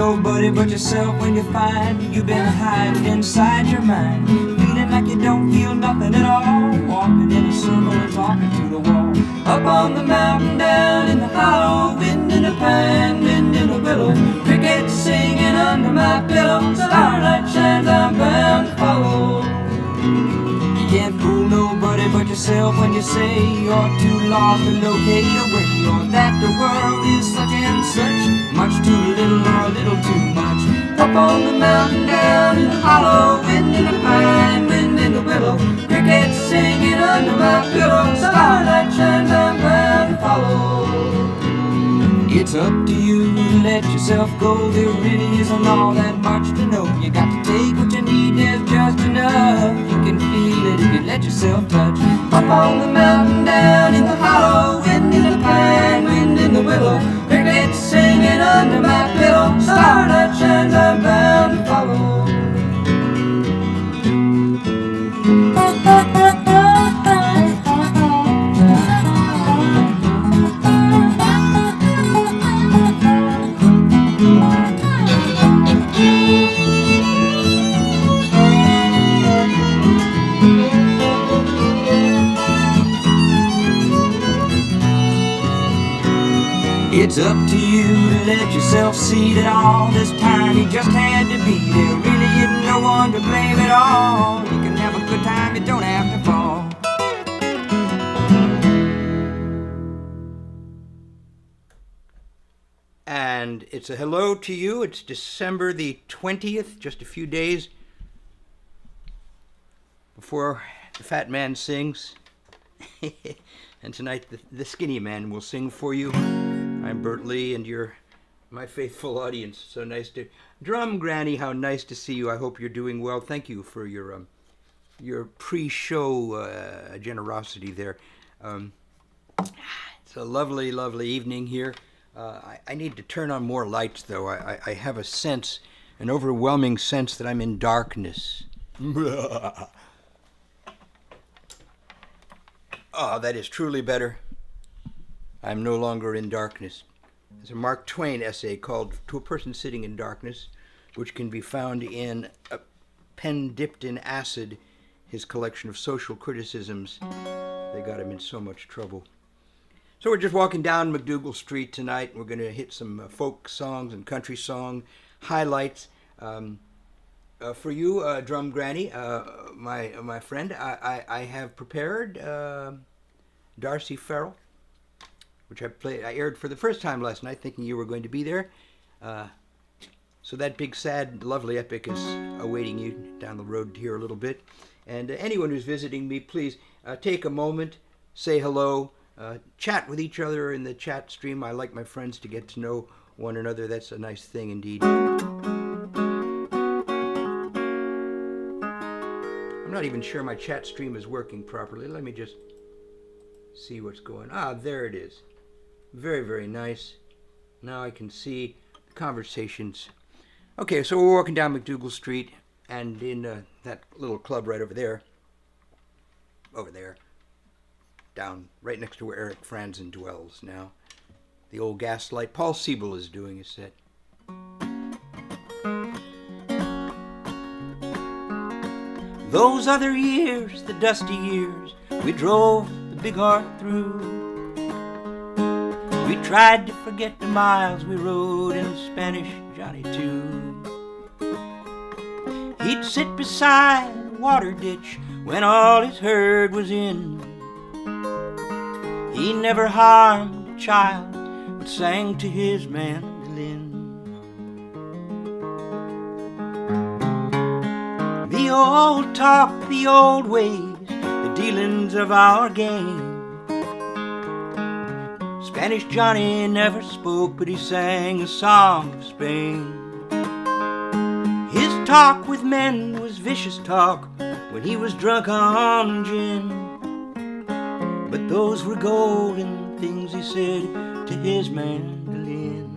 nobody but yourself when you find you've been hiding inside your mind, feeling like you don't feel nothing at all, walking in a circle and talking to the wall. Up on the mountain, down in the hollow, wind in the pine, wind in the willow, crickets singing under my pillow, starlight shines, I'm bound to follow. You can't fool nobody but yourself when you say you're too lost to locate a way, or that the world is such and such, much too little or a little too much. Up on the mountain, down in the hollow, wind in the pine, wind in the willow, crickets singing under my pillow, starlight shines, I'm bound to follow. It's up to you to let yourself go, there really isn't all that much to know. You got to take what you need, there's just enough. You can feel it if you let yourself touch. Up on the mountain, down in the hollow, wind in the pine, wind in the willow, crickets singing under my pillow, starlight shines, I'm bound to follow. It's up to you to let yourself see that all this time you just had to be there. Really isn't no one to blame at all. You can have a good time, you don't have to fall. And it's a hello to you. It's December the 20th, just a few days before the fat man sings. And tonight the skinny man will sing for you. I'm Bert Lee, and you're my faithful audience. So nice to... Drum Granny, how nice to see you. I hope you're doing well. Thank you for your pre-show generosity there. It's a lovely, lovely evening here. I need to turn on more lights, though. I have a sense, an overwhelming sense that I'm in darkness. Oh, that is truly better. I'm no longer in darkness. There's a Mark Twain essay called To a Person Sitting in Darkness, which can be found in A Pen Dipped in Acid, his collection of social criticisms. They got him in so much trouble. So we're just walking down MacDougal Street tonight. We're going to hit some folk songs and country song highlights. For you, Drum Granny, my friend, I have prepared Darcy Pharaoh, which I aired for the first time last night, thinking you were going to be there. So that big, sad, lovely epic is awaiting you down the road here a little bit. And anyone who's visiting me, please take a moment, say hello, chat with each other in the chat stream. I like my friends to get to know one another. That's a nice thing indeed. I'm not even sure my chat stream is working properly. Let me just see what's going on. Ah, there it is. Very, very nice. Now I can see the conversations. Okay, so we're walking down MacDougal Street, and in that little club right over there, down right next to where Eric Franzen dwells now, the old Gaslight, Paul Siebel is doing a set. Those other years, the dusty years, we drove the big heart through. We tried to forget the miles we rode in Spanish Johnny too. He'd sit beside the water ditch when all his herd was in. He never harmed a child, but sang to his mandolin. The old talk, the old ways, the dealings of our game. Spanish Johnny never spoke, but he sang a song of Spain. His talk with men was vicious talk when he was drunk on gin. But those were golden things he said to his mandolin.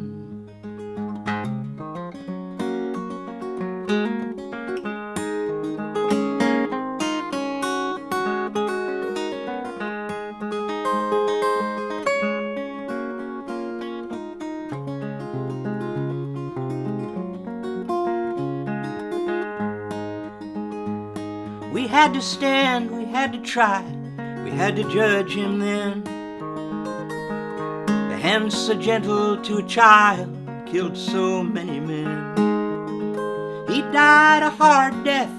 had to stand, we had to try, we had to judge him then. The hand so gentle to a child killed so many men. He died a hard death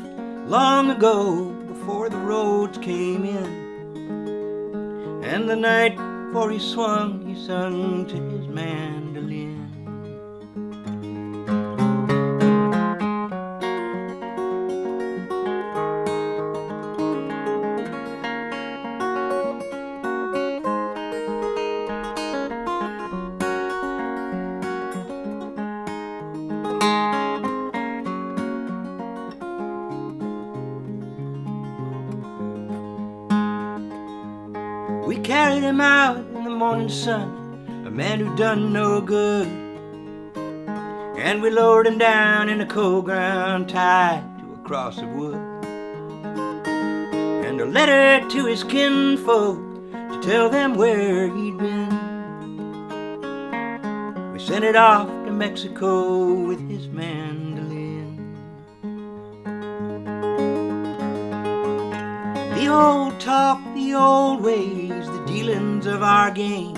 long ago, before the roads came in. And the night before he swung, he sung to his mandolin. We carried him out in the morning sun, a man who done no good. And we lowered him down in the cold ground, tied to a cross of wood. And a letter to his kinfolk to tell them where he'd been. We sent it off to Mexico with his mandolin. The old talk, the old ways, the dealings of our game.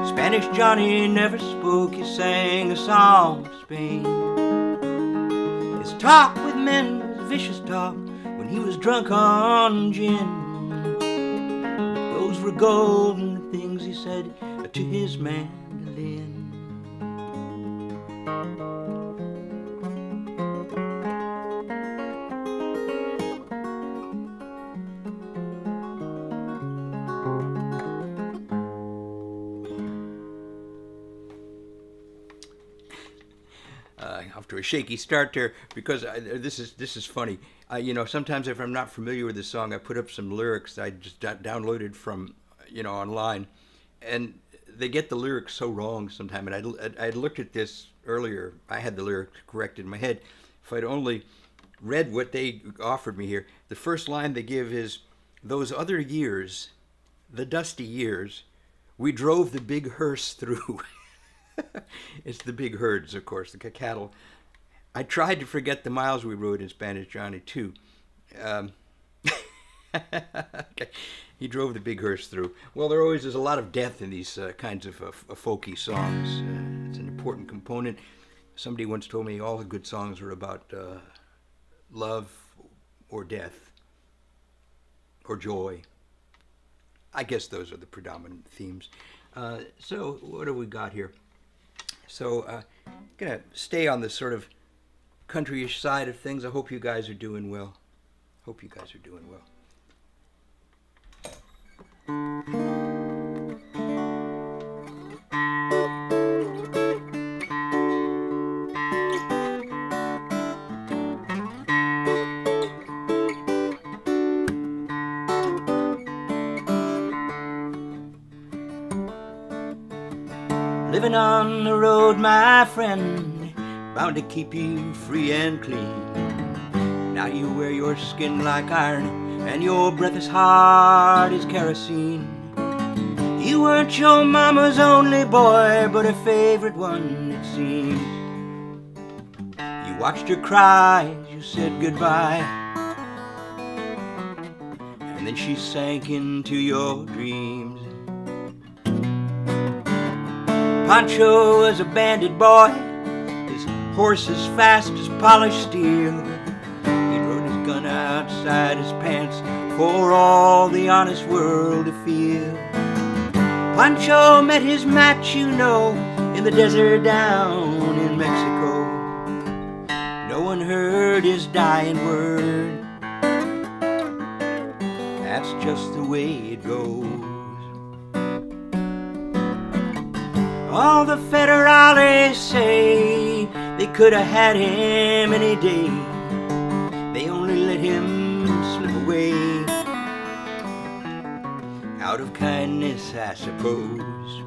Spanish Johnny never spoke, he sang a song of Spain. His talk with men was vicious talk when he was drunk on gin. Those were golden things he said to his mandolin. Off to a shaky start there, because this is funny. Sometimes if I'm not familiar with the song, I put up some lyrics I just downloaded from online, and they get the lyrics so wrong sometimes. And I looked at this earlier. I had the lyrics corrected in my head. If I'd only read what they offered me here, the first line they give is, "Those other years, the dusty years, we drove the big hearse through." It's the big herds, of course, the cattle. I tried to forget the miles we rode in Spanish Johnny, too. He drove the big hearse through. Well, there always is a lot of death in these kinds of folky songs. It's an important component. Somebody once told me all the good songs are about love or death or joy. I guess those are the predominant themes. So what do we got here? So I'm going to stay on this sort of countryish side of things. I hope you guys are doing well. Living on the road, my friend, bound to keep you free and clean. Now you wear your skin like iron, and your breath is hard as kerosene. You weren't your mama's only boy, but her favorite one, it seems. You watched her cry as you said goodbye, and then she sank into your dreams. Poncho was a bandit boy, his horse as fast as polished steel. He rode his gun outside his pants for all the honest world to feel. Poncho met his match, in the desert down in Mexico. No one heard his dying word. That's just the way it goes. All the federales say they could have had him any day. They only let him slip away out of kindness, I suppose.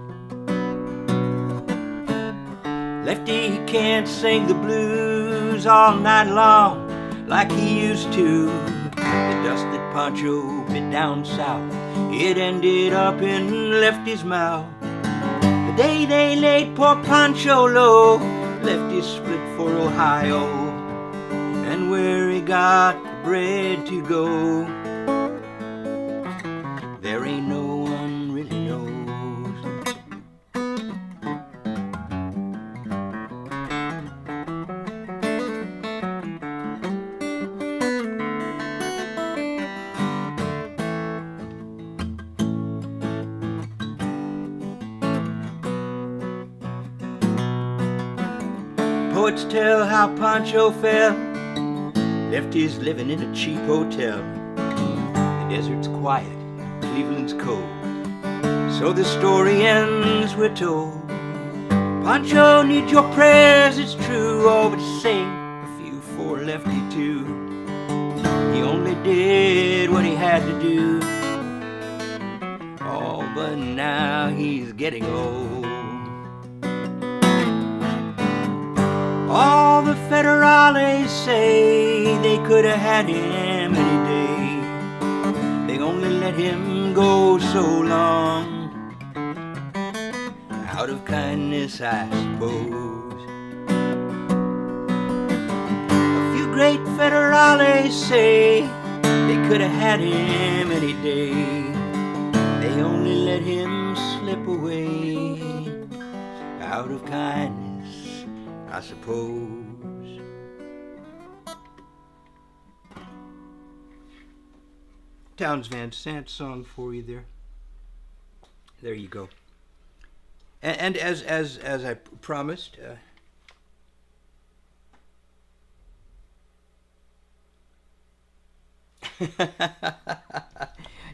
Lefty, he can't sing the blues all night long like he used to. The dust that Poncho bit down south, it ended up in Lefty's mouth. The day they laid poor Poncho low, Lefty split for Ohio and and where he got the bread to go, there ain't no one really knows. Poets tell how Poncho fell, left his living in a cheap hotel. The desert's quiet, Cleveland's cold, so the story ends, we're told. Poncho needs your prayers, it's true, oh, but say a few for Lefty too. He only did what he had to do, oh, but now he's getting old. All the federales say they could have had him any day. They only let him go so long, out of kindness, I suppose. A few great federales say they could have had him any day. They only let him slip away, out of kindness, I suppose. Townes Van Sant song for you there. There you go. And as I promised,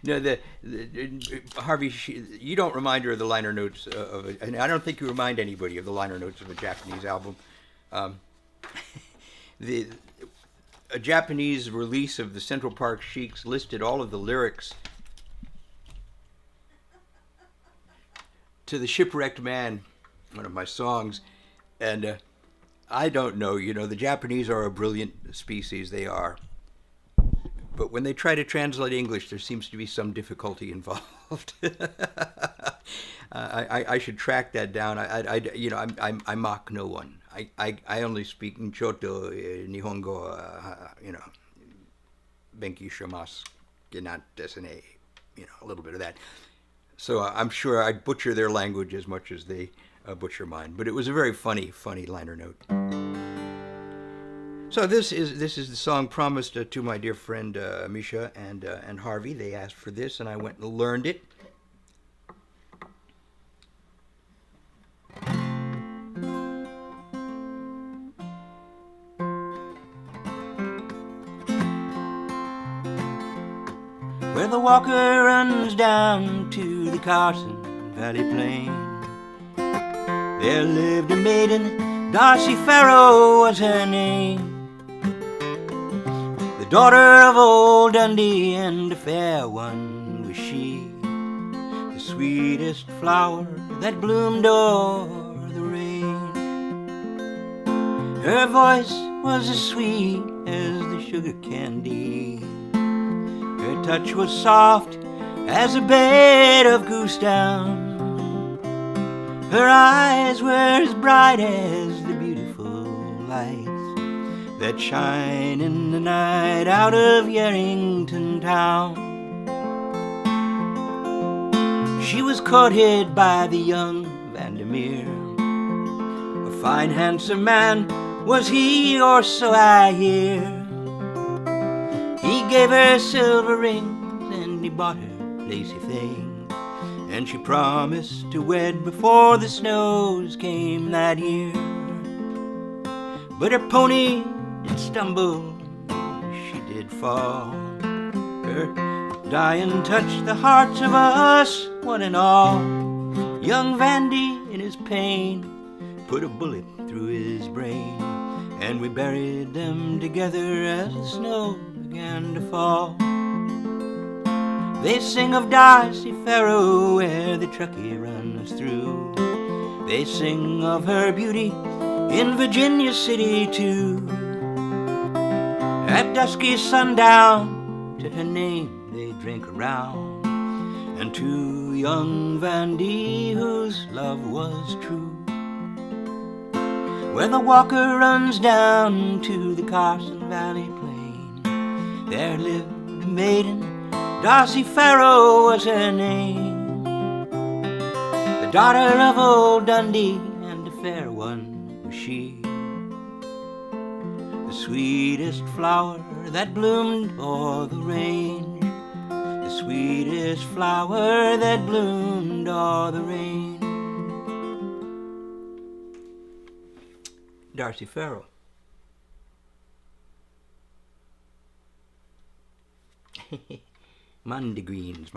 no, the Harvey, you don't remind her of the liner notes of a, and I don't think you remind anybody of the liner notes of a Japanese album. A Japanese release of the Central Park Sheiks listed all of the lyrics to The Shipwrecked Man, one of my songs, and I don't know, the Japanese are a brilliant species, they are. But when they try to translate English, there seems to be some difficulty involved. I should track that down. I mock no one. I only speak Choto, Nihongo, Benki Shimasu, Genat Desene, a little bit of that. So I'm sure I butcher their language as much as they butcher mine. But it was a very funny liner note. So this is the song promised to my dear friend Misha and Harvey. They asked for this, and I went and learned it. Where the Walker runs down to the Carson Valley Plain, there lived a maiden, Darcy Pharaoh was her name. The daughter of old Dundee, and a fair one was she, the sweetest flower that bloomed o'er the rain. Her voice was as sweet as the sugar candy, her touch was soft as a bed of goose down, her eyes were as bright as the beautiful lights that shine in the night out of Yarrington town. She was courted by the young Vandermeer, a fine handsome man was he, or so I hear. He gave her silver rings and he bought her lacy things, and she promised to wed before the snows came that year. But her pony did stumble, she did fall, her dying touched the hearts of us one and all. Young Vandy in his pain put a bullet through his brain, and we buried them together as the snow began to fall. They sing of Darcy Pharaoh where the Truckee runs through, they sing of her beauty in Virginia City too. At dusky sundown to her name they drink around, and to young Vandy whose love was true. where the Walker runs down to the Carson Valley plain. There lived a maiden, Darcy Pharaoh was her name, the daughter of old Dundee, and a fair one was she. The sweetest flower that bloomed o'er the range, the sweetest flower that bloomed o'er the range. Darcy Pharaoh. Mondegreens,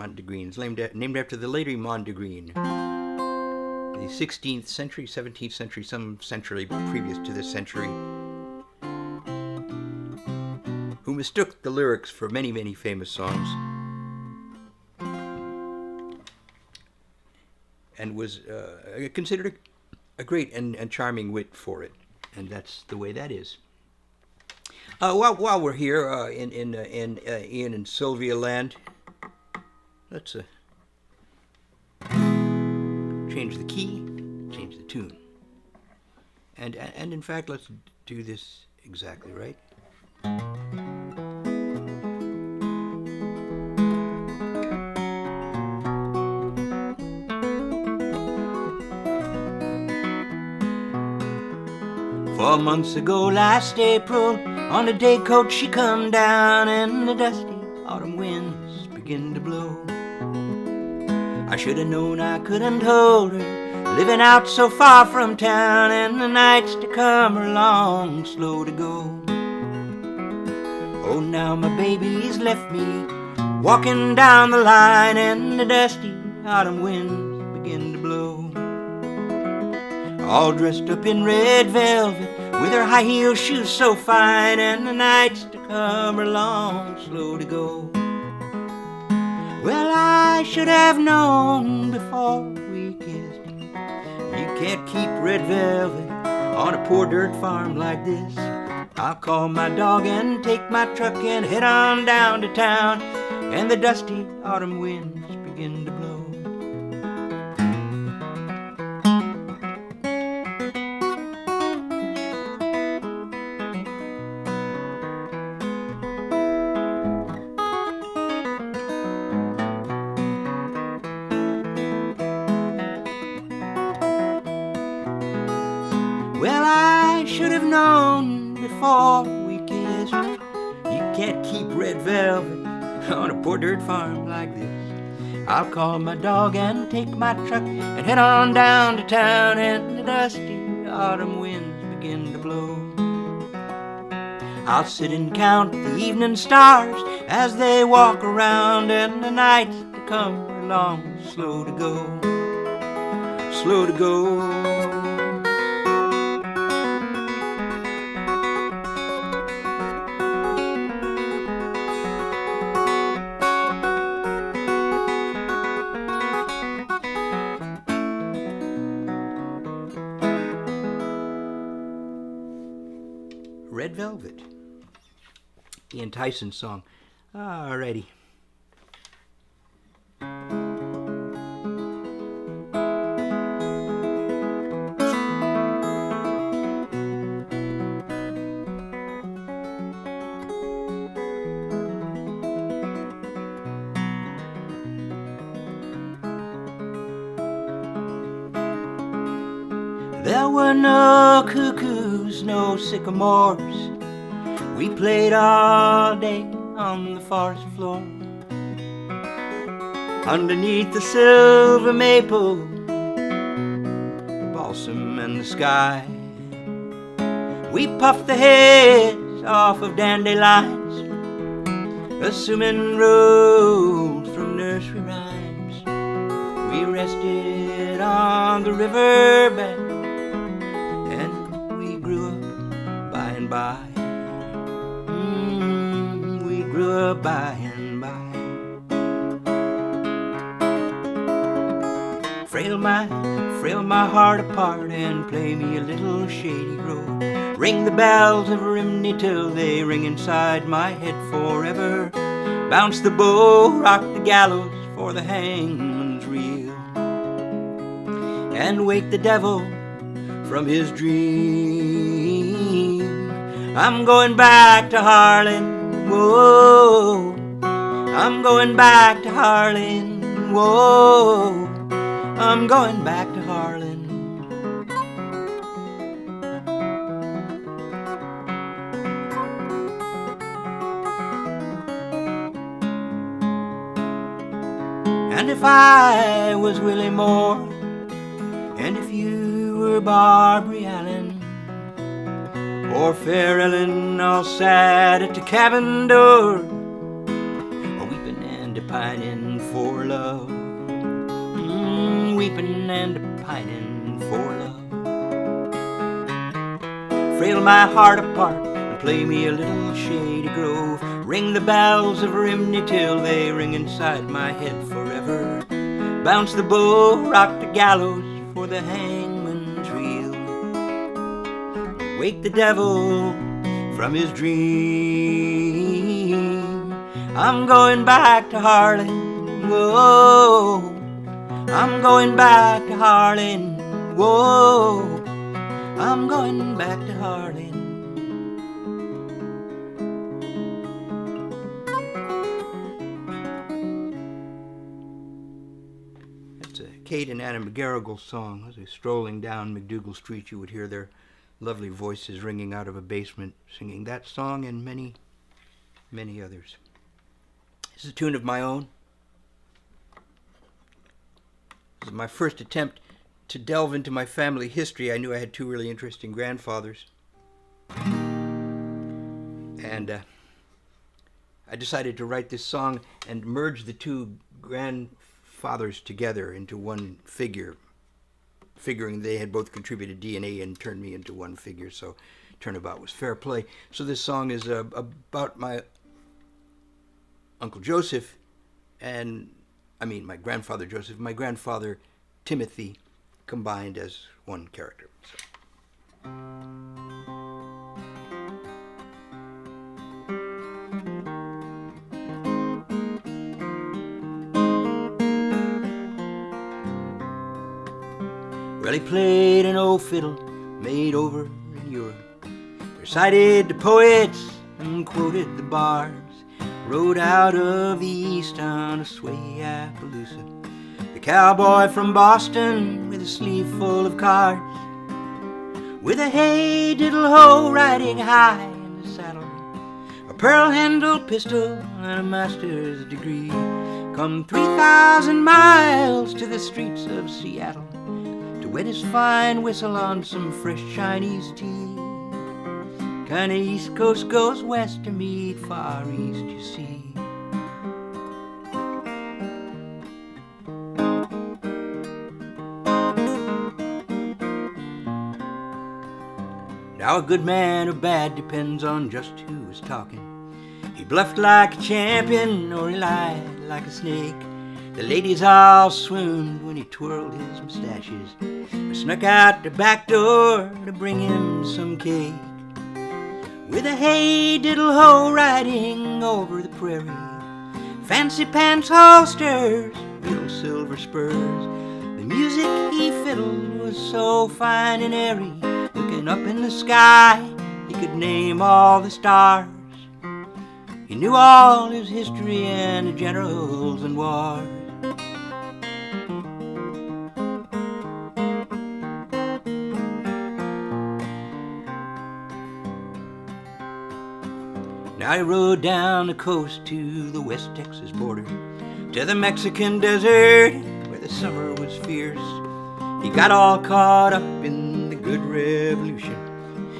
named after the Lady Mondegreen, the 16th century, 17th century, some century previous to this century, who mistook the lyrics for many, many famous songs, and was considered a great and charming wit for it. And that's the way that is. While we're here in Ian and Sylvia land, let's change the key, change the tune, and in fact, let's do this exactly right. Four months ago, last April, on a day coach she come down, and the dusty autumn winds begin to blow. I should have known I couldn't hold her, living out so far from town, and the nights to come are long, slow to go. Oh, now my baby's left me, walking down the line, and the dusty autumn winds begin to blow. All dressed up in red velvet, with her high heel shoes so fine, and the nights to come are long, slow to go. Well, I should have known before we kissed, you can't keep red velvet on a poor dirt farm like this. I'll call my dog and take my truck and head on down to town, and the dusty autumn winds begin to blow. Well, I should have known before we kissed, you can't keep red velvet on a poor dirt farm like this. I'll call my dog and take my truck and head on down to town, and the dusty autumn winds begin to blow. I'll sit and count the evening stars as they walk around, and the nights to come are long, slow to go, slow to go. Red Velvet, Ian Tyson's song. Alrighty. There were no cuckoos, no sycamores. We played all day on the forest floor, underneath the silver maple, the balsam and the sky. We puffed the heads off of dandelions, assuming roads from nursery rhymes. We rested on the river bank, and we grew up by and by. We grew up by and by. Frail my heart apart and play me a little Shady Road. Ring the bells of Rimney till they ring inside my head forever. Bounce the bow, rock the gallows for the hangman's reel, and wake the devil from his dream. I'm going back to Harlan, whoa. I'm going back to Harlan, whoa. I'm going back to Harlan. And if I was Willie Moore, and if you were Barbary Allen, or Fair Ellen, all sat at the cabin door, weeping and a-pining for love, weeping and a-pining for love. Frail my heart apart and play me a little Shady Grove. Ring the bells of Rimney till they ring inside my head forever. Bounce the bow, rock the gallows for the hangman's reel. Wake the devil from his dream. I'm going back to Harlan, whoa. I'm going back to Harlan, whoa. I'm going back to Harlan. Kate and Anna MacDougal song. As they strolling down MacDougal Street, you would hear their lovely voices ringing out of a basement, singing that song and many, many others. This is a tune of my own. This is my first attempt to delve into my family history. I knew I had two really interesting grandfathers. And I decided to write this song and merge the two grandfathers together into one figure, figuring they had both contributed DNA and turned me into one figure, so turnabout was fair play. So this song is about my Uncle Joseph, and my grandfather Joseph, my grandfather Timothy, combined as one character. So. Well, he played an old fiddle made over in Europe, recited the poets and quoted the bars, rode out of the East on a sway Appaloosa, the cowboy from Boston with a sleeve full of cards, with a hey diddle ho riding high in the saddle, a pearl-handled pistol and a master's degree, come 3,000 miles to the streets of Seattle, wet his fine whistle on some fresh Chinese tea. Kinda East Coast goes west to meet far east, you see. Now a good man or bad depends on just who is talking. He bluffed like a champion or he lied like a snake. The ladies all swooned when he twirled his mustaches, or snuck out the back door to bring him some cake. With a hey diddle ho riding over the prairie, fancy pants holsters, little silver spurs. The music he fiddled was so fine and airy, looking up in the sky, he could name all the stars. He knew all his history and the generals and wars. I rode down the coast to the West Texas border, to the Mexican desert where the summer was fierce. He got all caught up in the good revolution.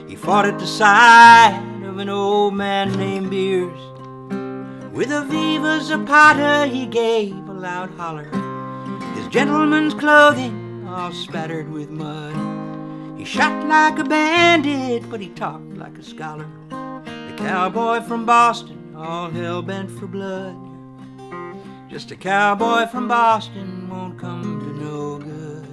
He fought at the side of an old man named Beers. With a Viva Zapata he gave a loud holler, his gentleman's clothing all spattered with mud. He shot like a bandit, but he talked like a scholar. Cowboy from Boston, all hell-bent for blood. Just a cowboy from Boston won't come to no good.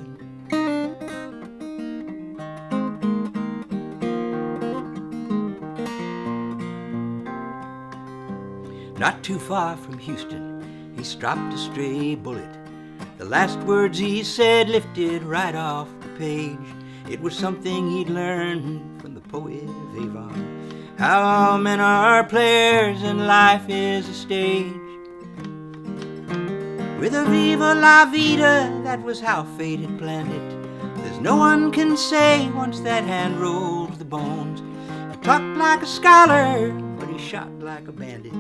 Not too far from Houston, he stopped a stray bullet. The last words he said lifted right off the page. It was something he'd learned from the poet Avon. How all men are players and life is a stage. With a viva la vida, that was how fate had planned it. There's no one can say once that hand rolls the bones. He talked like a scholar, but he shot like a bandit.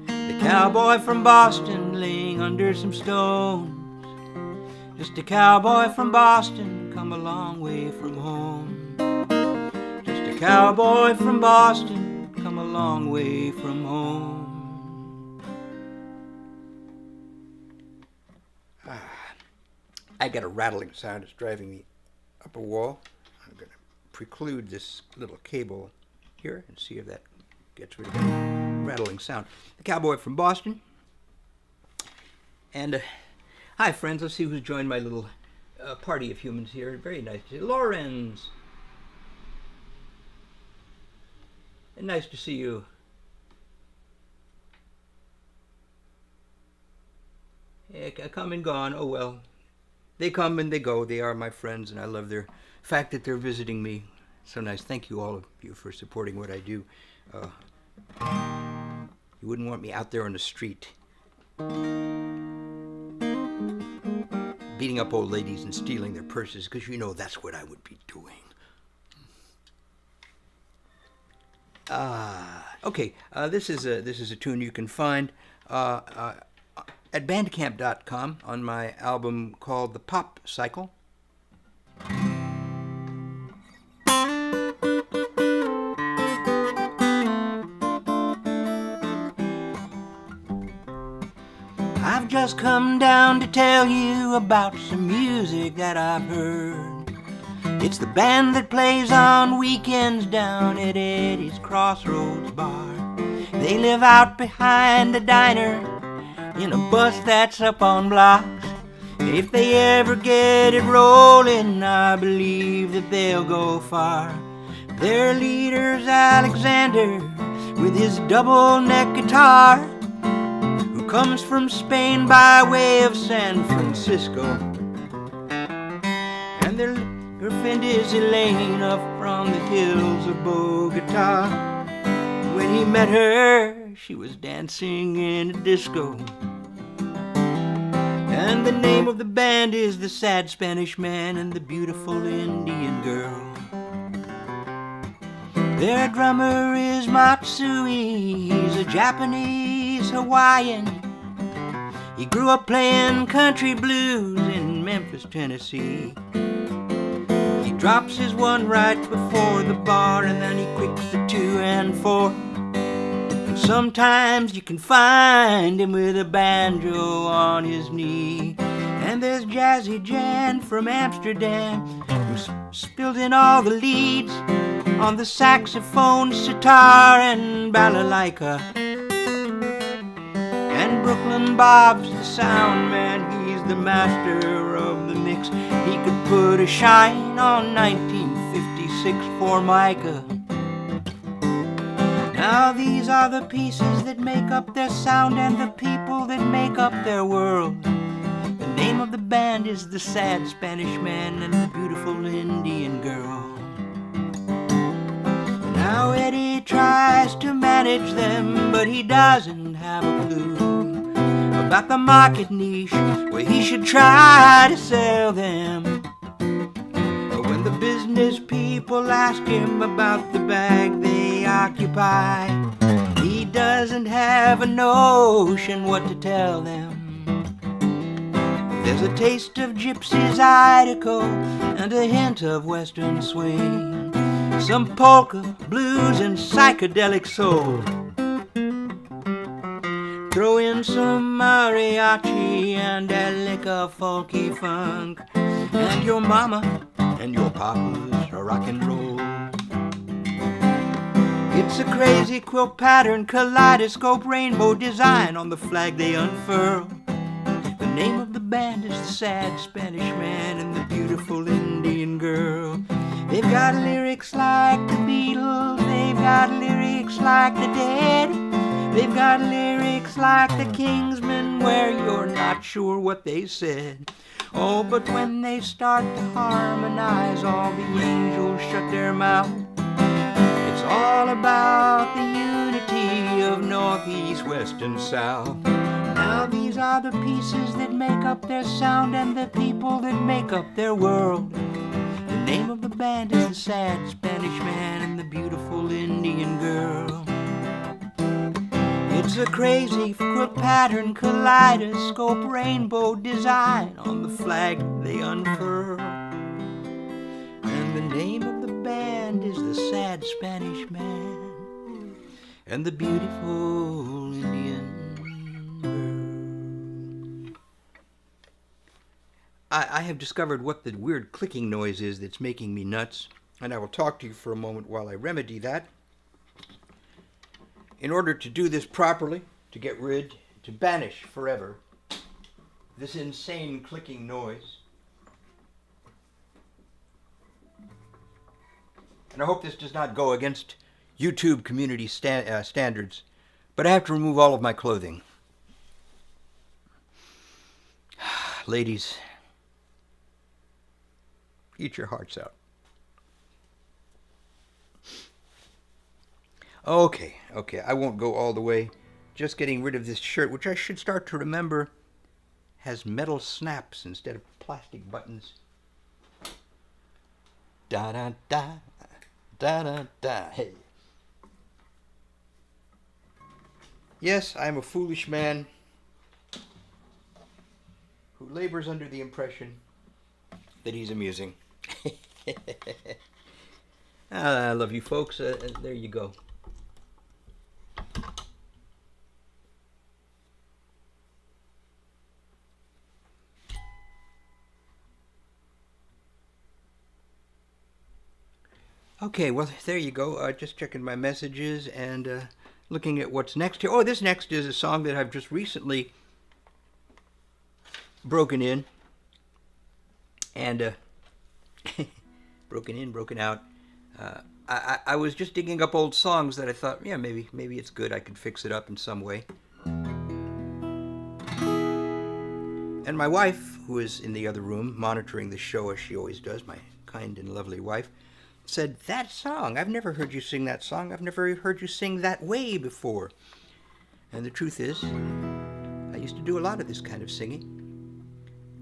The cowboy from Boston laying under some stones. Just a cowboy from Boston, come a long way from home. Just a cowboy from Boston, come a long way from home. I got a rattling sound. It's driving me up a wall. I'm going to preclude this little cable here and see if that gets rid of that rattling sound. The cowboy from Boston. And hi, friends. Let's see who's joined my little party of humans here. Very nice to see you. Lawrence. And nice to see you. Yeah, come and gone. Oh, well. They come and they go. They are my friends, and I love their fact that they're visiting me. So nice. Thank you, all of you, for supporting what I do. You wouldn't want me out there on the street beating up old ladies and stealing their purses, because you know that's what I would be doing. Okay. This is a tune you can find at bandcamp.com on my album called The Pop Cycle. I've just come down to tell you about some music that I've heard. It's the band that plays on weekends down at Eddie's Crossroads Bar. They live out behind the diner in a bus that's up on blocks. If they ever get it rolling, I believe that they'll go far. Their leader's Alexander with his double neck guitar, who comes from Spain by way of San Francisco. And their friend is Elaine up from the hills of Bogota. When he met her, she was dancing in a disco. And the name of the band is The Sad Spanish Man and the Beautiful Indian Girl. Their drummer is Matsui. He's a Japanese Hawaiian. He grew up playing country blues in Memphis, Tennessee. He drops his one right before the bar, and then he quicks the 2 and 4. Sometimes you can find him with a banjo on his knee. And there's Jazzy Jan from Amsterdam, who spilled in all the leads on the saxophone, sitar, and balalaika. And Brooklyn Bob's the sound man, he's the master of the mix. He could put a shine on 1956 Formica. Now these are the pieces that make up their sound and the people that make up their world. The name of the band is The Sad Spanish Man and the Beautiful Indian Girl. Now Eddie tries to manage them, but he doesn't have a clue about the market niche where he should try to sell them. When the business people ask him about the bag they occupy, he doesn't have a notion what to tell them. There's a taste of gypsy's Zydeco and a hint of western swing, some polka, blues, and psychedelic soul. Throw in some mariachi and a lick of folky funk, and your mama and your papa's rock and roll. It's a crazy quilt pattern, kaleidoscope, rainbow design on the flag they unfurl. The name of the band is The Sad Spanish Man and the Beautiful Indian Girl. They've got lyrics like the Beatles, they've got lyrics like the Dead, they've got lyrics just like the Kingsmen, where you're not sure what they said. Oh, but when they start to harmonize, all the angels shut their mouth. It's all about the unity of North, East, West, and South. Now these are the pieces that make up their sound and the people that make up their world. The name of the band is the Sad Spanish Man and the Beautiful Indian Girl. It's a crazy quilt pattern kaleidoscope rainbow design on the flag they unfurl. And the name of the band is the Sad Spanish Man and the Beautiful Indian Girl. I have discovered what the weird clicking noise is that's making me nuts, and I will talk to you for a moment while I remedy that. In order to do this properly, to get rid, to banish forever this insane clicking noise, and I hope this does not go against YouTube community standards, but I have to remove all of my clothing. Ladies, eat your hearts out. Okay, I won't go all the way. Just getting rid of this shirt, which I should start to remember has metal snaps instead of plastic buttons. Da-da-da, da-da-da, hey. Yes, I am a foolish man who labors under the impression that he's amusing. I love you folks. There you go. Okay, well, there you go. Just checking my messages and looking at what's next here. Oh, this next is a song that I've just recently broken in. And broken in, broken out. I was just digging up old songs that I thought, yeah, maybe it's good. I could fix it up in some way. And my wife, who is in the other room monitoring the show as she always does, my kind and lovely wife, said, that song, I've never heard you sing that song. I've never heard you sing that way before. And the truth is, I used to do a lot of this kind of singing.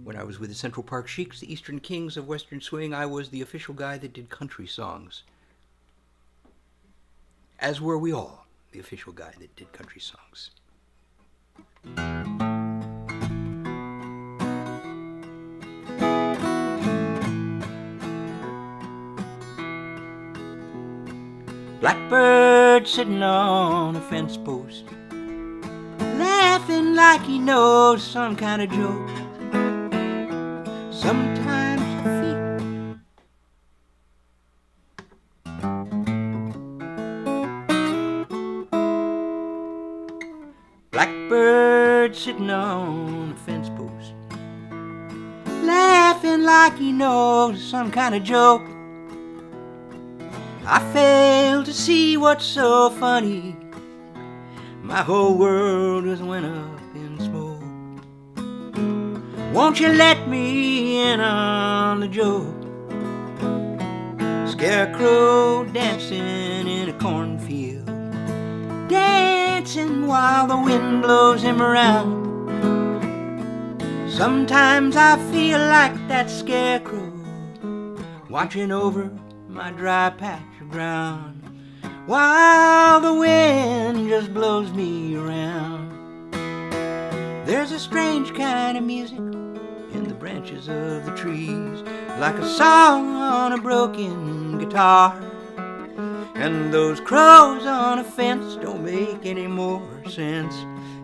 When I was with the Central Park Sheiks, the Eastern Kings of Western Swing, I was the official guy that did country songs. As were we all, the official guy that did country songs. Blackbird sitting on a fence post, laughing like he knows some kind of joke. Sometimes you feel Blackbird sitting on a fence post, laughing like he knows some kind of joke. I fail to see what's so funny. My whole world just went up in smoke. Won't you let me in on the joke? Scarecrow dancing in a cornfield, dancing while the wind blows him around. Sometimes I feel like that scarecrow, watching over my dry patch of ground, while the wind just blows me around. There's a strange kind of music in the branches of the trees, like a song on a broken guitar. And those crows on a fence don't make any more sense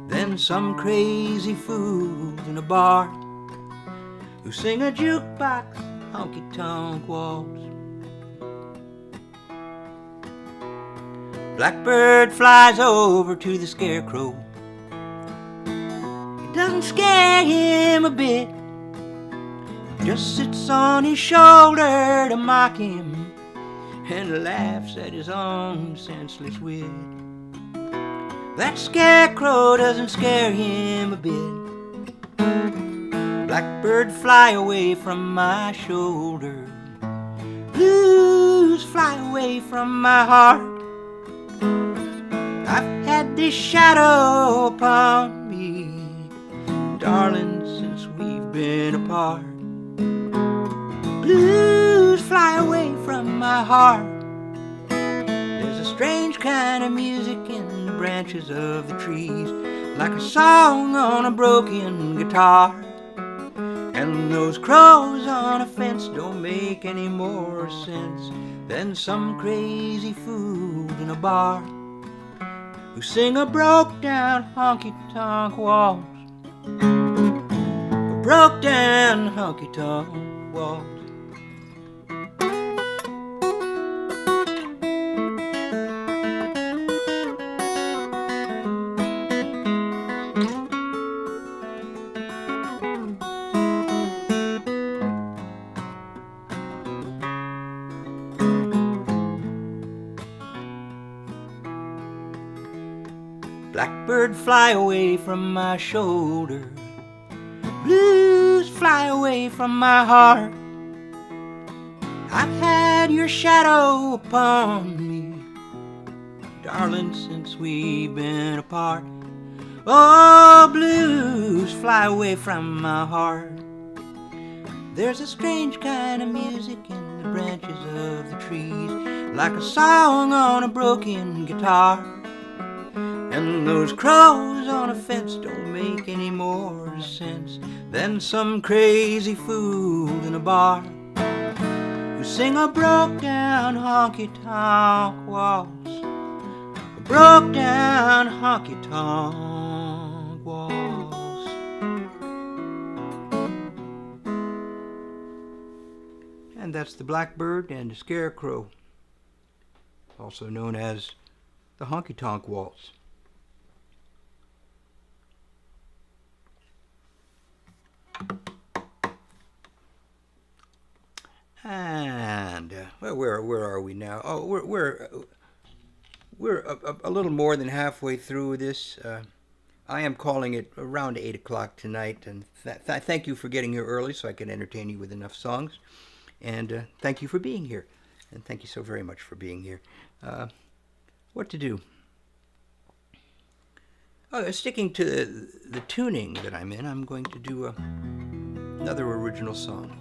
than some crazy fools in a bar who sing a jukebox honky-tonk waltz. Blackbird flies over to the Scarecrow. It doesn't scare him a bit, just sits on his shoulder to mock him and laughs at his own senseless wit. That scarecrow doesn't scare him a bit. Blackbird, fly away from my shoulder. Blues, fly away from my heart. I've had this shadow upon me, darling, since we've been apart. Blues, fly away from my heart. There's a strange kind of music in the branches of the trees, like a song on a broken guitar. And those crows on a fence don't make any more sense than some crazy fool in a bar who sing a broke-down honky-tonk waltz. A broke-down honky-tonk waltz. Blackbird, fly away from my shoulder. Blues, fly away from my heart. I've had your shadow upon me, darling, since we've been apart. Oh, blues, fly away from my heart. There's a strange kind of music in the branches of the trees, like a song on a broken guitar. And those crows on a fence don't make any more sense than some crazy fool in a bar who sing a broke-down honky-tonk waltz. A broke-down honky-tonk waltz. And that's the Blackbird and the Scarecrow, also known as the honky-tonk waltz. And well, where are we now? Oh, we're a little more than halfway through this. I am calling it around 8 o'clock tonight, and thank you for getting here early so I can entertain you with enough songs. And thank you for being here, and thank you so very much for being here. What to do? Sticking to the tuning that I'm in, I'm going to do another original song.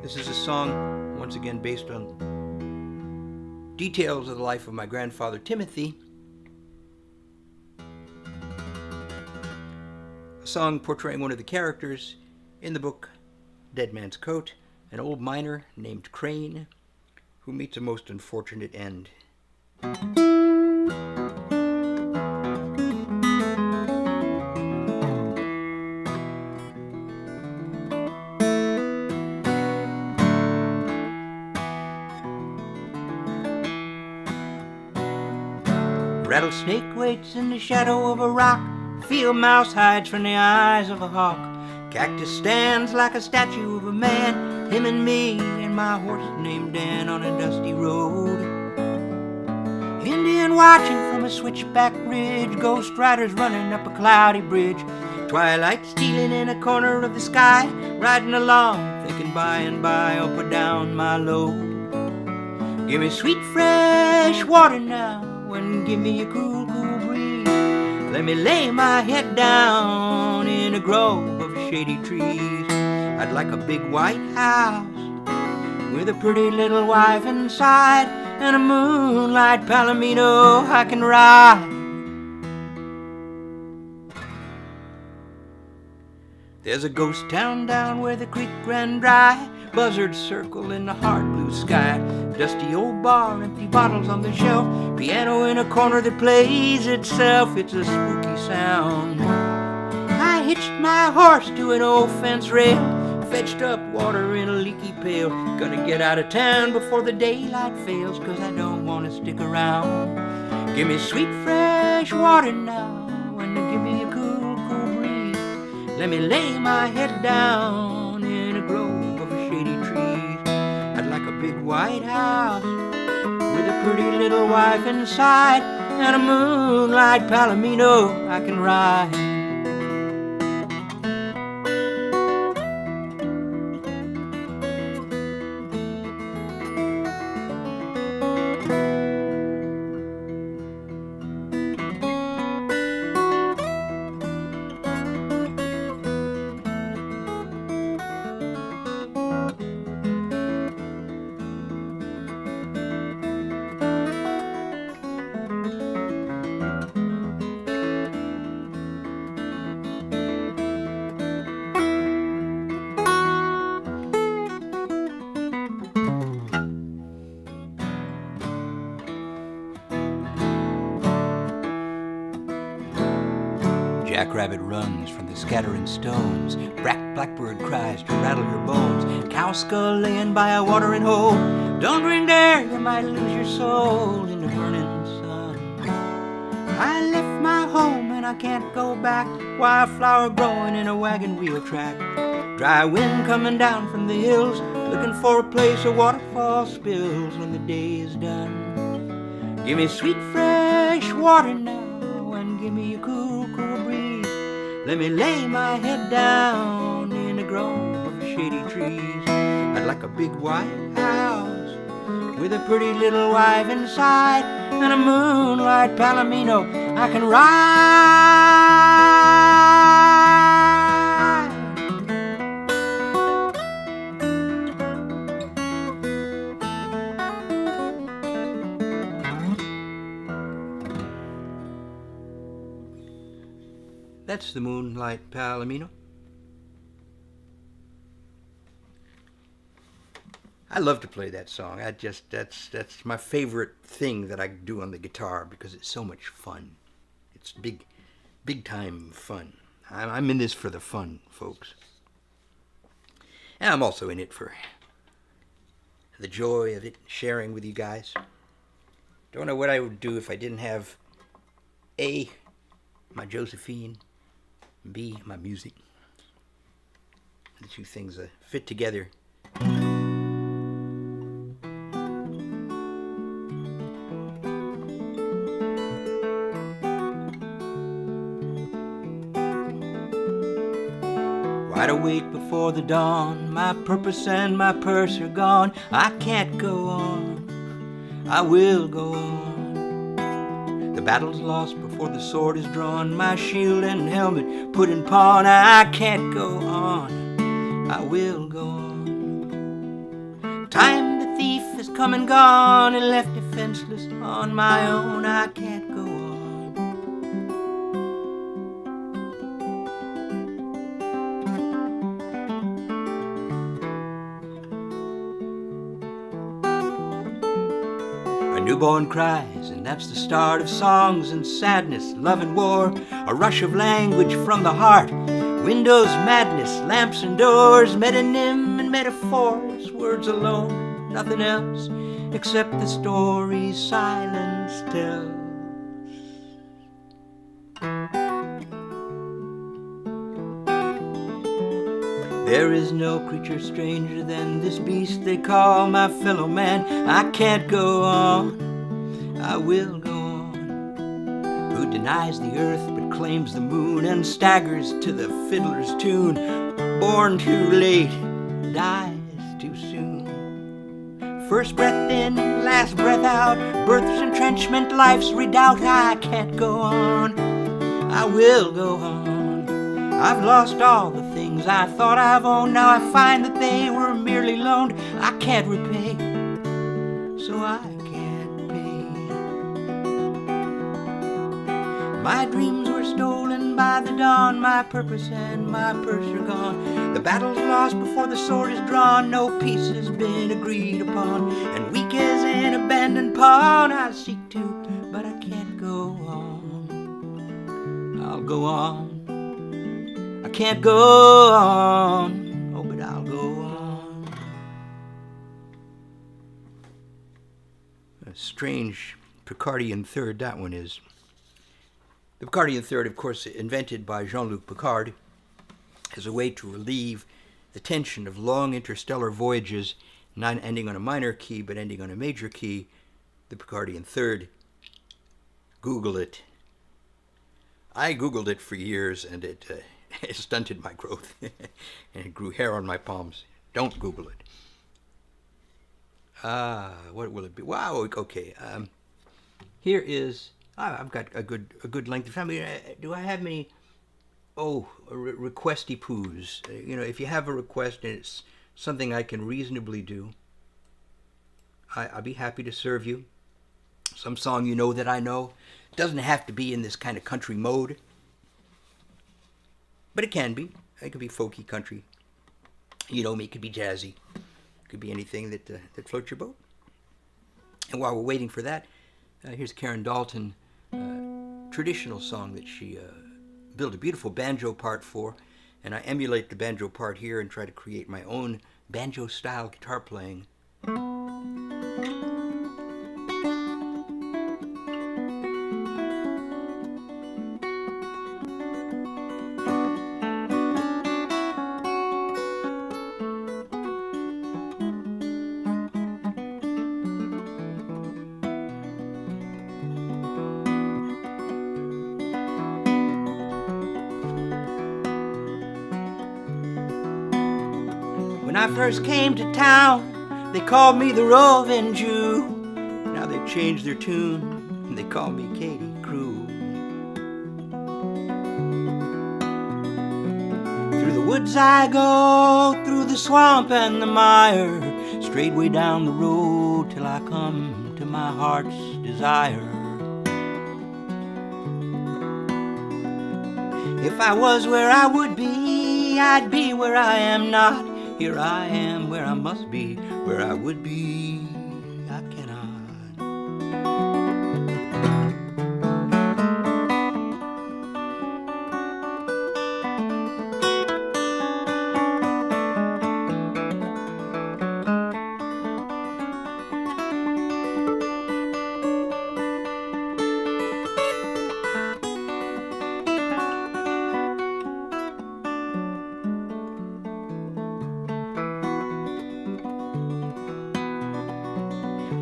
This is a song, once again, based on details of the life of my grandfather, Timothy. A song portraying one of the characters in the book Dead Man's Coat, an old miner named Crane, who meets a most unfortunate end. Rattlesnake waits in the shadow of a rock. Field mouse hides from the eyes of a hawk. Cactus stands like a statue of a man. Him and me and my horse named Dan on a dusty road. Indian watching from a switchback ridge. Ghost riders running up a cloudy bridge. Twilight stealing in a corner of the sky. Riding along thinking by and by I'll put down my load. Give me sweet fresh water now, and give me a cool, cool breeze. Let me lay my head down in a grove of shady trees. I'd like a big white house with a pretty little wife inside, and a moonlight palomino I can ride. There's a ghost town down where the creek ran dry. Buzzards circle in the hard blue sky. Dusty old bar, empty bottles on the shelf. Piano in a corner that plays itself. It's a spooky sound. I hitched my horse to an old fence rail. Fetched up water in a leaky pail. Gonna get out of town before the daylight fails, 'cause I don't wanna stick around. Give me sweet fresh water now, and give me a cool, cool breeze. Let me lay my head down in a grove of shady trees. I'd like a big white house with a pretty little wife inside, and a moonlight palomino I can ride. Jackrabbit runs from the scattering stones. Blackbird cries to rattle your bones. Cow skull laying by a watering hole. Don't drink there, you might lose your soul in the burning sun. I left my home and I can't go back. Wildflower growing in a wagon wheel track. Dry wind coming down from the hills, looking for a place a waterfall spills when the day is done. Give me sweet fresh water now, and give me a cool breeze. Let me lay my head down in a grove of shady trees. I'd like a big white house with a pretty little wife inside, and a moonlight palomino I can ride. That's the Moonlight Palomino. I love to play that song. That's my favorite thing that I do on the guitar because it's so much fun. It's big time fun. I'm in this for the fun, folks. And I'm also in it for the joy of it, sharing with you guys. Don't know what I would do if I didn't have A, my Josephine, B, my music. The two things fit together. Wide awake before the dawn, my purpose and my purse are gone. I can't go on, I will go on. The battle's lost before the sword is drawn, my shield and helmet put in pawn. I can't go on, I will go on. Time the thief has come and gone and left defenseless on my own. I can't go on. A newborn cries, and that's the start of songs and sadness, love and war. A rush of language from the heart, windows, madness, lamps and doors, metonym and metaphors, words alone, nothing else except the story silence tells. There is no creature stranger than this beast they call my fellow man. I can't go on, I will go on. Who denies the earth but claims the moon and staggers to the fiddler's tune? Born too late, dies too soon. First breath in, last breath out, birth's entrenchment, life's redoubt. I can't go on, I will go on. I've lost all the things I thought I've owned. Now I find that they were merely loaned. I can't repay, so I can't pay. My dreams were stolen by the dawn, my purpose and my purse are gone. The battle's lost before the sword is drawn, no peace has been agreed upon, and weak as an abandoned pawn I seek to, but I can't go on. I'll go on. I can't go on, oh, but I'll go on. A strange Picardian third that one is. The Picardian third, of course, invented by Jean-Luc Picard as a way to relieve the tension of long interstellar voyages, not ending on a minor key but ending on a major key. The Picardian third Google it. I Googled it for years, and it stunted my growth, and it grew hair on my palms. Don't Google it. What will it be? Wow. Okay. Here is. I've got a good length of time. Do I have many? Oh, requesty poos. If you have a request and it's something I can reasonably do, I'll be happy to serve you. Some song that I know. It doesn't have to be in this kind of country mode, but it can be. It could be folky country. You know me, it could be jazzy. It could be anything that floats your boat. And while we're waiting for that, here's Karen Dalton, traditional song that she built a beautiful banjo part for, and I emulate the banjo part here and try to create my own banjo-style guitar playing. When I first came to town, they called me the Roving Jew. Now they've changed their tune, and they call me Katie Cruz. Through the woods I go, through the swamp and the mire, straight way down the road till I come to my heart's desire. If I was where I would be, I'd be where I am not. Here I am where I must be, where I would be, I cannot.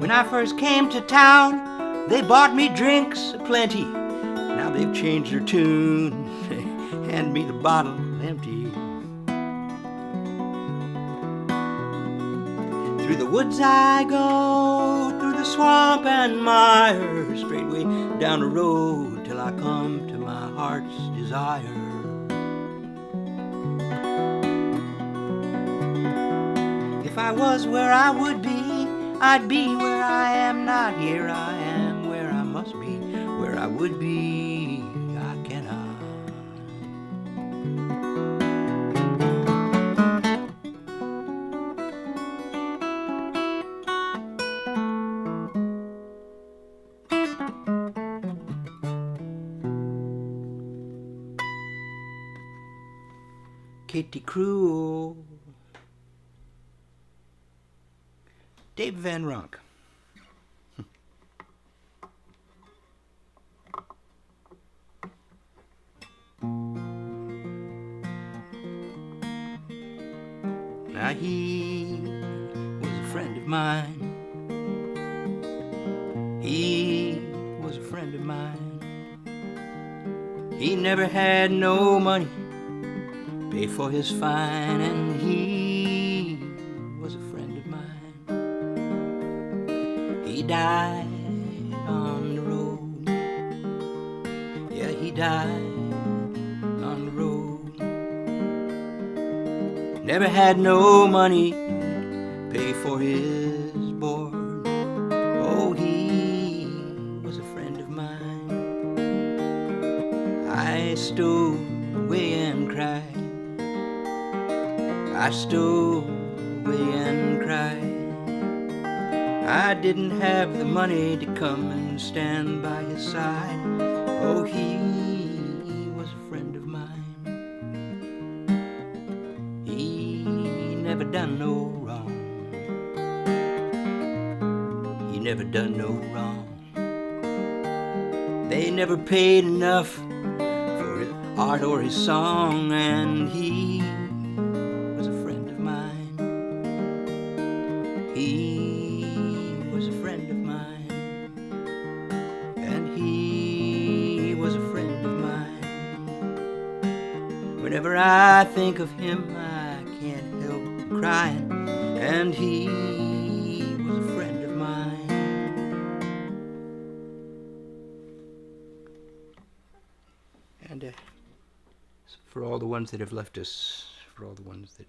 When I first came to town, they bought me drinks aplenty. Now they've changed their tune, hand me the bottle empty. Through the woods I go, through the swamp and mire, straight way down the road till I come to my heart's desire. If I was where I would be, I'd be where I am not. Here I am where I must be, where I would be, I cannot. Katie Cruz. Dave Van Ronk. Now he was a friend of mine. He was a friend of mine. He never had no money, pay for his fine, and he was a friend of mine. He died on the road. Yeah, he died on the road. Never had no money, pay for his board. Oh, he was a friend of mine. I stowed away and cried. I stowed away and cried. I didn't have the money to come and stand by his side. Oh, he was a friend of mine. He never done no wrong. He never done no wrong. They never paid enough for his art or his song, and he was a friend of mine. He was a friend of mine, and he I think of him, I can't help crying. And he was a friend of mine. And for all the ones that have left us, for all the ones that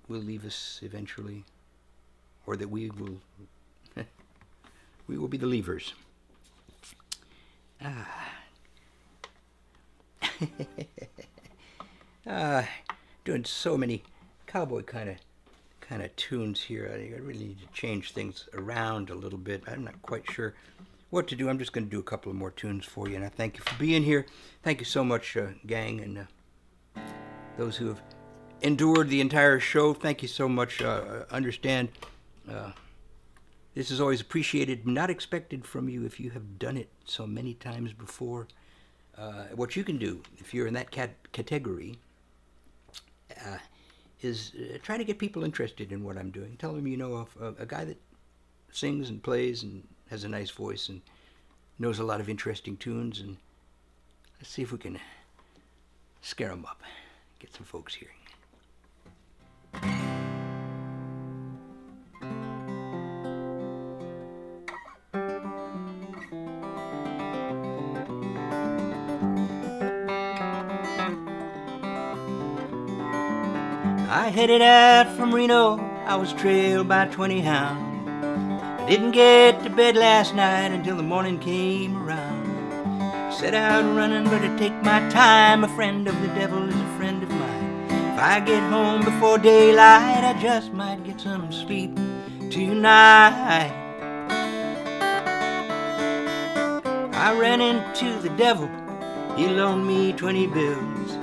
will leave us eventually, or that we will be the leavers. Doing so many cowboy kind of tunes here. I really need to change things around a little bit. I'm not quite sure what to do. I'm just going to do a couple of more tunes for you, and I thank you for being here. Thank you so much, gang, and those who have endured the entire show. Thank you so much. Understand, this is always appreciated, not expected from you if you have done it so many times before. What you can do, if you're in that category, is try to get people interested in what I'm doing. Tell them you know of a guy that sings and plays and has a nice voice and knows a lot of interesting tunes, and let's see if we can scare them up, get some folks hearing. I headed out from Reno, I was trailed by 20 hounds. I didn't get to bed last night until the morning came around. Set out running, but I take my time. A friend of the devil is a friend of mine. If I get home before daylight, I just might get some sleep tonight. I ran into the devil, he loaned me 20 bills.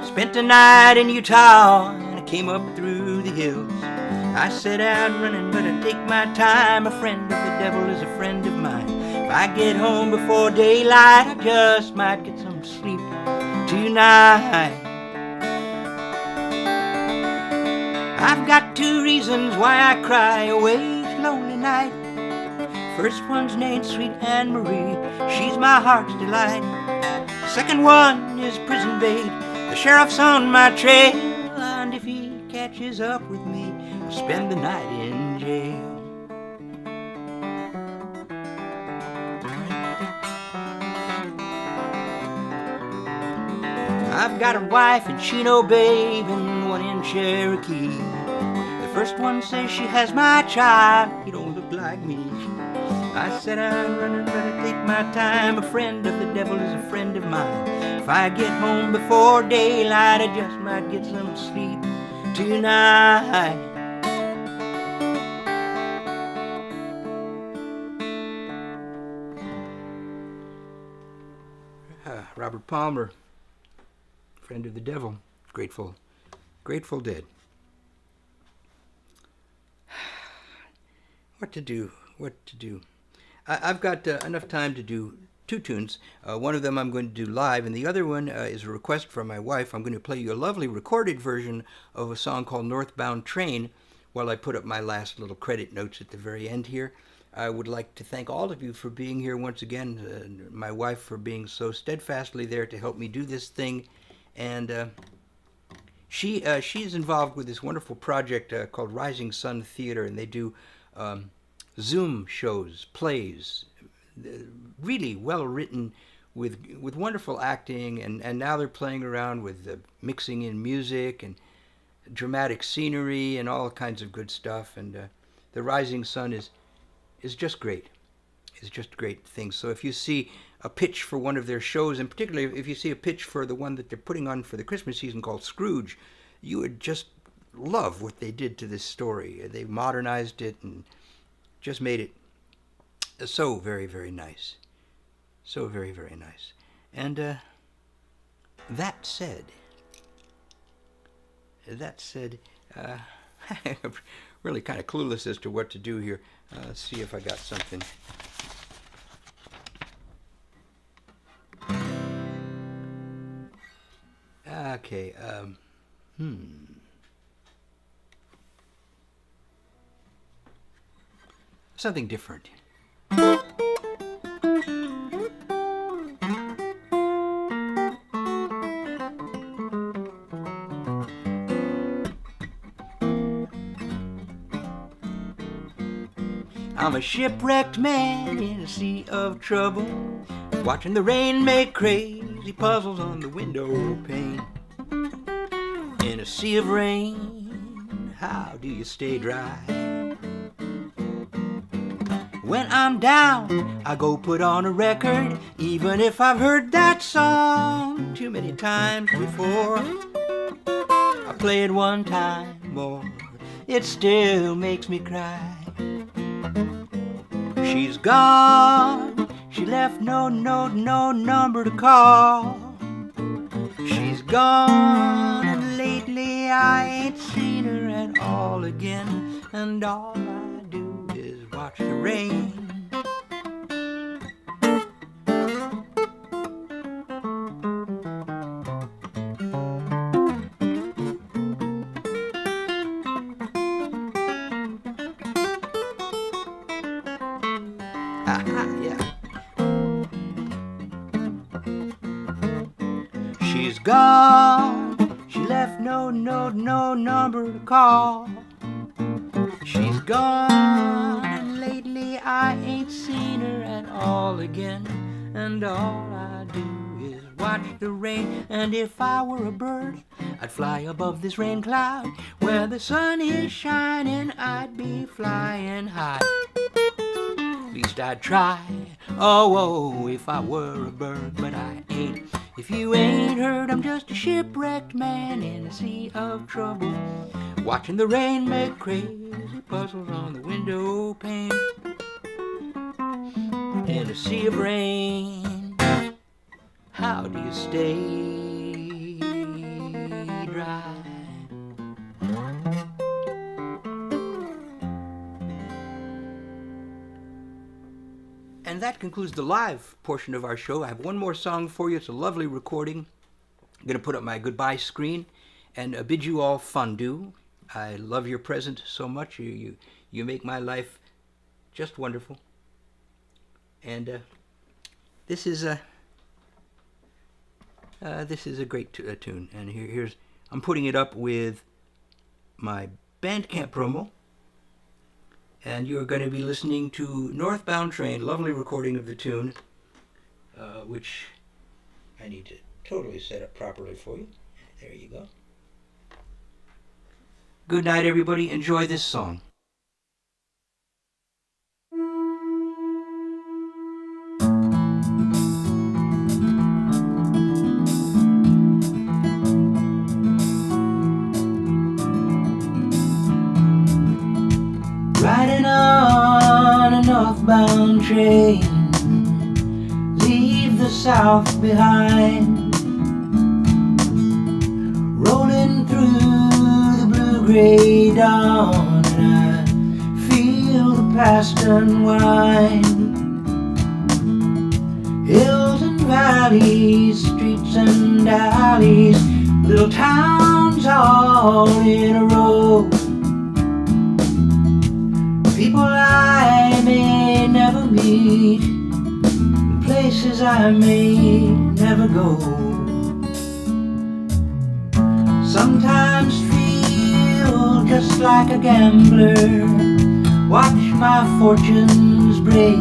Spent the night in Utah, and I came up through the hills. I set out running, but I take my time. A friend of the devil is a friend of mine. If I get home before daylight, I just might get some sleep tonight. I've got two reasons why I cry away each lonely night. First one's named Sweet Anne Marie, she's my heart's delight. Second one is prison bait, the sheriff's on my trail, and if he catches up with me, I'll spend the night in jail. I've got a wife in Chino Babe and one in Cherokee. The first one says she has my child, he don't look like me. I said I'm running, but I take my time. A friend of the devil is a friend of mine. If I get home before daylight, I just might get some sleep tonight. Robert Palmer, friend of the devil, Grateful Dead. What to do? I've got enough time to do two tunes. One of them I'm going to do live, and the other one is a request from my wife. I'm going to play you a lovely recorded version of a song called Northbound Train while I put up my last little credit notes at the very end here. I would like to thank all of you for being here once again, my wife for being so steadfastly there to help me do this thing, and she's involved with this wonderful project called Rising Sun Theater, and they do Zoom shows, plays, really well written with wonderful acting, and now they're playing around with mixing in music and dramatic scenery and all kinds of good stuff, and the Rising Sun is just great. It's just a great thing. So if you see a pitch for one of their shows, and particularly if you see a pitch for the one that they're putting on for the Christmas season called Scrooge, you would just love what they did to this story. They modernized it and just made it so very, very nice. So very, very nice. And that said, I'm really kind of clueless as to what to do here. Let's see if I got something. Okay, something different. I'm a shipwrecked man in a sea of trouble, watching the rain make crazy puzzles on the window pane. In a sea of rain, how do you stay dry? When I'm down, I go put on a record, even if I've heard that song too many times before. I play it one time more, it still makes me cry. She's gone, she left no note, no number to call. She's gone, and lately I ain't seen her at all again, and all I do is watch the rain. Yeah. She's gone, she left no note, no number to call. She's gone, and lately I ain't seen her at all again, and all I do is watch the rain. And if I were a bird, I'd fly above this rain cloud. Where the sun is shining, I'd be flying high. At least I'd try, oh, if I were a bird, but I ain't. If you ain't heard, I'm just a shipwrecked man in a sea of trouble, watching the rain make crazy puzzles on the window pane. In a sea of rain, how do you stay dry? And that concludes the live portion of our show. I have one more song for you. It's a lovely recording. I'm going to put up my goodbye screen and bid you all fondue. I love your presence so much. You make my life just wonderful. And this is a great tune. And here's I'm putting it up with my Bandcamp promo. And you're going to be listening to Northbound Train, lovely recording of the tune, which I need to totally set up properly for you. There you go. Good night, everybody. Enjoy this song. Riding on a northbound train, leave the south behind, rolling through the blue-gray dawn, and I feel the past unwind. Hills and valleys, streets and alleys, little towns all in a row. People I may never meet, places I may never go. Sometimes feel just like a gambler, watch my fortunes break.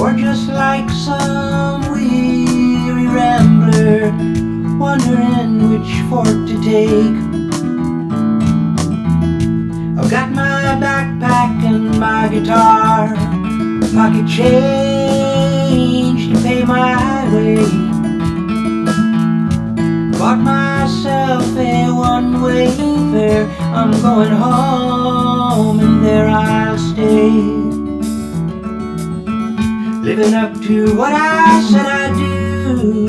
Or just like some weary rambler, wondering which fork to take. I've got my backpack and my guitar, pocket change to pay my way. Bought myself a one-way fare, I'm going home and there I'll stay. Living up to what I said I'd do,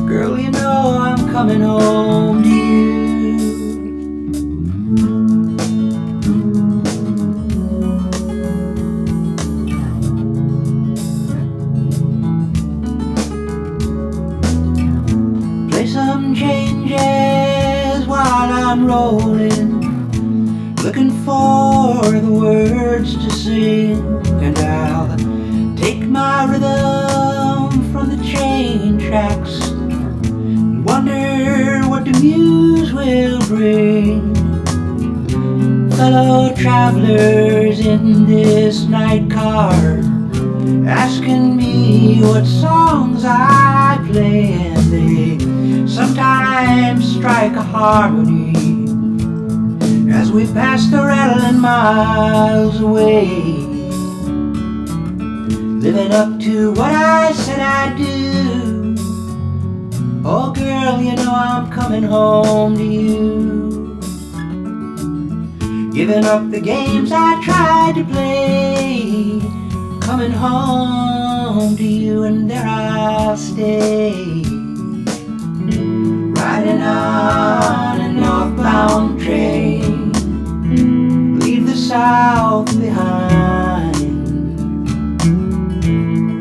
girl, you know I'm coming home to you. Some changes while I'm rolling, looking for the words to sing, and I'll take my rhythm from the train tracks and wonder what the muse will bring. fellow travelers in this night car, asking me what songs I play, and they sometimes strike a harmony as we pass the rattling miles away, living up to what I said I'd do. Oh girl, you know I'm coming home to you, giving up the games I tried to play, coming home to you, and there I'll stay, riding on a northbound train, leave the south behind,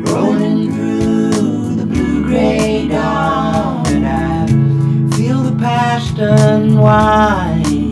rolling through the blue-gray dawn, and I feel the past unwind.